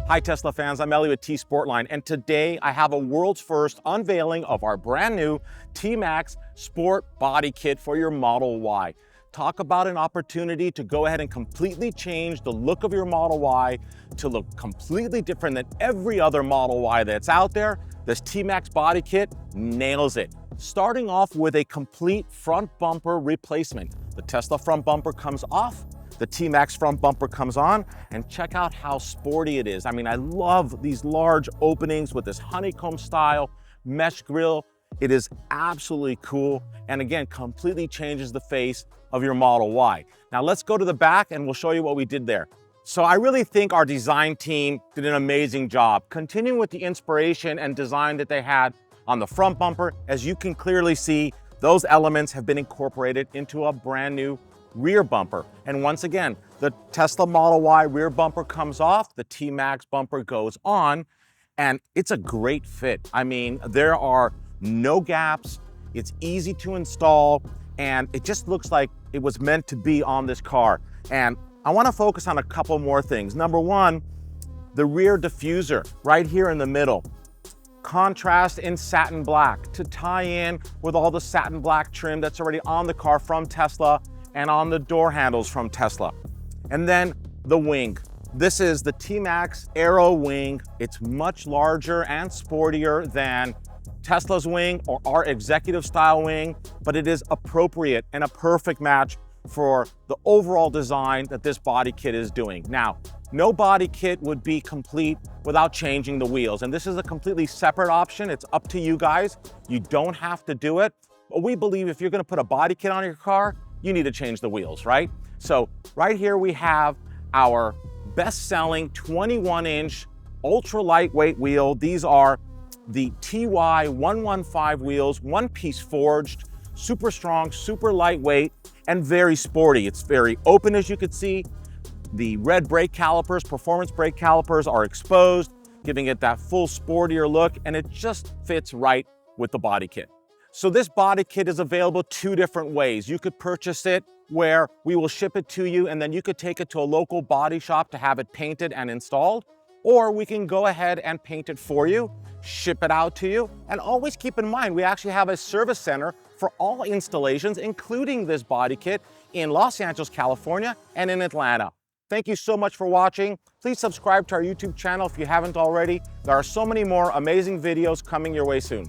Hi Tesla fans, I'm Ellie with Sportline, and today I have a world's first unveiling of our brand new TMaxx Sport Body Kit for your Model Y. Talk about an opportunity to go ahead and completely change the look of your Model Y to look completely different than every other Model Y that's out there. This TMaxx Body Kit nails it. Starting off with a complete front bumper replacement. The Tesla front bumper comes off, the TMaxx front bumper comes on, and check out how sporty it is. I mean, I love these large openings with this honeycomb style mesh grille. It is absolutely cool, and again, completely changes the face of your Model Y. Now let's go to the back and we'll show you what we did there. So I really think our design team did an amazing job, continuing with the inspiration and design that they had on the front bumper. As you can clearly see, those elements have been incorporated into a brand new rear bumper. And once again, the Tesla Model Y rear bumper comes off, the TMaxx bumper goes on, and it's a great fit. I mean, there are no gaps, it's easy to install, and it just looks like it was meant to be on this car. And I want to focus on a couple more things. Number one, the rear diffuser right here in the middle. Contrast in satin black to tie in with all the satin black trim that's already on the car from Tesla and on the door handles from Tesla. And then the wing. This is the TMaxx Aero wing. It's much larger and sportier than Tesla's wing or our executive style wing, but it is appropriate and a perfect match for the overall design that this body kit is doing. Now, no body kit would be complete without changing the wheels, and this is a completely separate option. It's up to you guys. You don't have to do it, but we believe if you're gonna put a body kit on your car, you need to change the wheels, right? So right here we have our best-selling 21-inch ultra lightweight wheel. These are the TY115 wheels, one-piece forged, super strong, super lightweight, and very sporty. It's very open, as you can see. The red brake calipers, performance brake calipers, are exposed, giving it that full sportier look, and it just fits right with the body kit. So this body kit is available two different ways. You could purchase it where we will ship it to you, and then you could take it to a local body shop to have it painted and installed, or we can go ahead and paint it for you, ship it out to you, and always keep in mind, we actually have a service center for all installations, including this body kit, in Los Angeles, California, and in Atlanta. Thank you so much for watching. Please subscribe to our YouTube channel if you haven't already. There are so many more amazing videos coming your way soon.